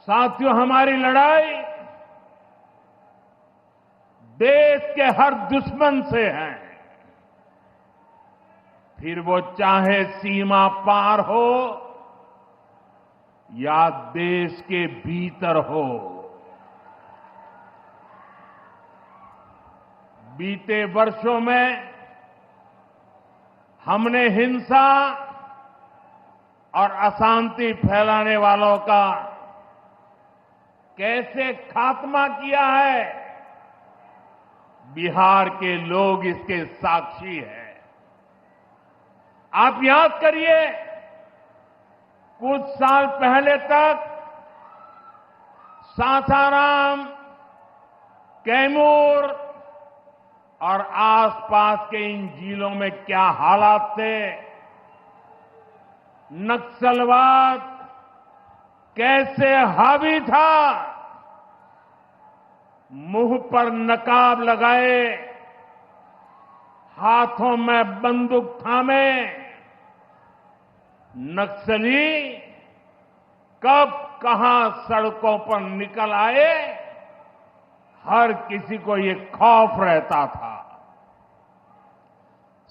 साथियों, हमारी लड़ाई देश के हर दुश्मन से है, फिर वो चाहे सीमा पार हो या देश के भीतर हो। बीते वर्षों में हमने हिंसा और अशांति फैलाने वालों का कैसे खात्मा किया है, बिहार के लोग इसके साक्षी हैं। आप याद करिए, कुछ साल पहले तक सासाराम, कैमूर और आसपास के इन जिलों में क्या हालात थे, नक्सलवाद कैसे हावी था, मुंह पर नकाब लगाए, हाथों में बंदूक थामे नक्सली कब कहां सड़कों पर निकल आए, हर किसी को ये खौफ रहता था।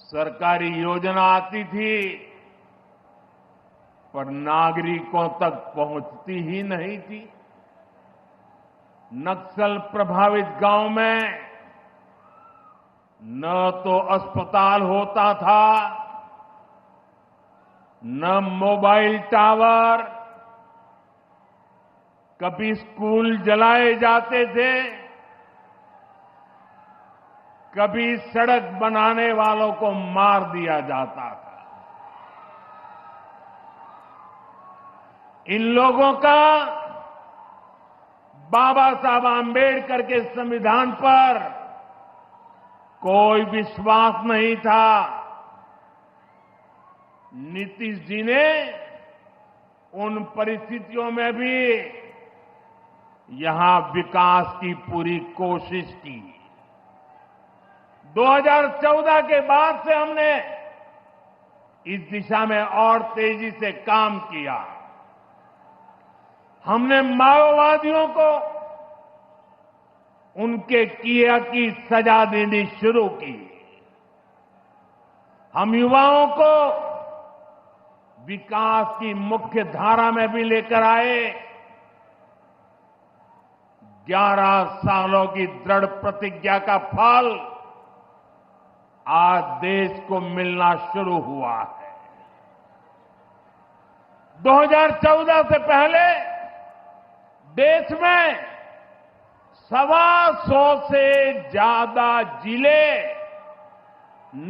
सरकारी योजना आती थी पर नागरिकों तक पहुंचती ही नहीं थी। नक्सल प्रभावित गांव में न तो अस्पताल होता था, न मोबाइल टावर, कभी स्कूल जलाए जाते थे, कभी सड़क बनाने वालों को मार दिया जाता था। इन लोगों का बाबा साहब आंबेडकर के संविधान पर कोई विश्वास नहीं था। नीतीश जी ने उन परिस्थितियों में भी यहां विकास की पूरी कोशिश की। 2014 के बाद से हमने इस दिशा में और तेजी से काम किया। हमने माओवादियों को उनके किया की सजा देनी शुरू की। हम युवाओं को विकास की मुख्य धारा में भी लेकर आए। 11 सालों की दृढ़ प्रतिज्ञा का फल आज देश को मिलना शुरू हुआ है। 2014 से पहले देश में 125 से ज्यादा जिले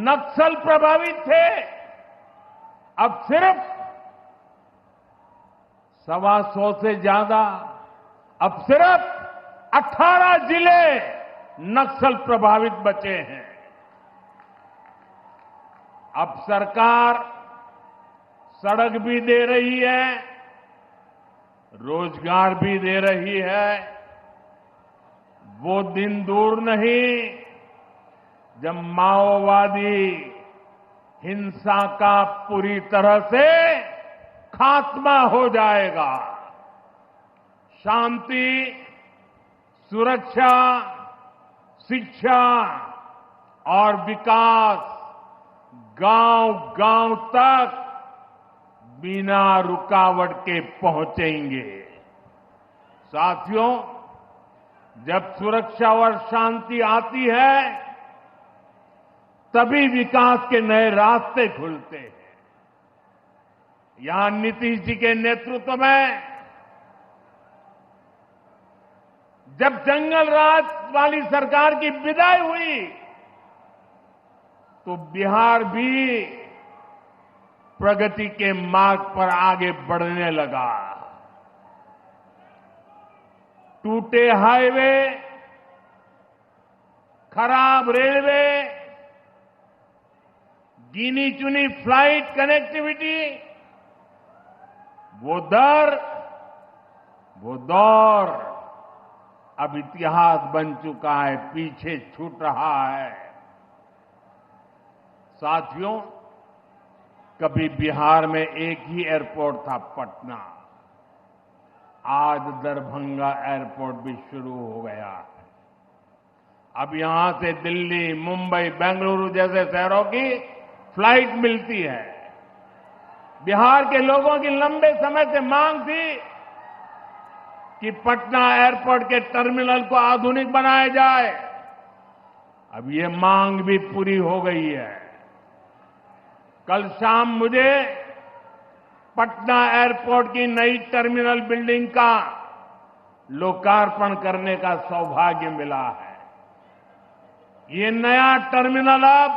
नक्सल प्रभावित थे। अब सिर्फ 125 से ज्यादा, अब सिर्फ 18 जिले नक्सल प्रभावित बचे हैं। अब सरकार सड़क भी दे रही है, रोजगार भी दे रही है। वो दिन दूर नहीं जब माओवादी हिंसा का पूरी तरह से खात्मा हो जाएगा। शांति, सुरक्षा, शिक्षा और विकास गांव-गांव तक बिना रुकावट के पहुंचेंगे। साथियों, जब सुरक्षा और शांति आती है तभी विकास के नए रास्ते खुलते हैं। यहां नीतीश जी के नेतृत्व में जब जंगल राज वाली सरकार की विदाई हुई तो बिहार भी प्रगति के मार्ग पर आगे बढ़ने लगा। टूटे हाईवे, खराब रेलवे, गिनी चुनी फ्लाइट कनेक्टिविटी, वो दौर अब इतिहास बन चुका है, पीछे छूट रहा है। साथियों, कभी बिहार में एक ही एयरपोर्ट था, पटना। आज दरभंगा एयरपोर्ट भी शुरू हो गया है। अब यहां से दिल्ली, मुंबई, बेंगलुरु जैसे शहरों की फ्लाइट मिलती है। बिहार के लोगों की लंबे समय से मांग थी कि पटना एयरपोर्ट के टर्मिनल को आधुनिक बनाया जाए। अब ये मांग भी पूरी हो गई है। कल शाम मुझे पटना एयरपोर्ट की नई टर्मिनल बिल्डिंग का लोकार्पण करने का सौभाग्य मिला है। ये नया टर्मिनल अब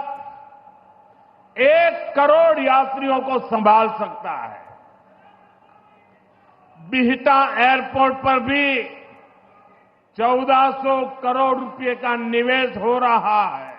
1 करोड़ यात्रियों को संभाल सकता है। बिहटा एयरपोर्ट पर भी 1400 करोड़ रुपए का निवेश हो रहा है।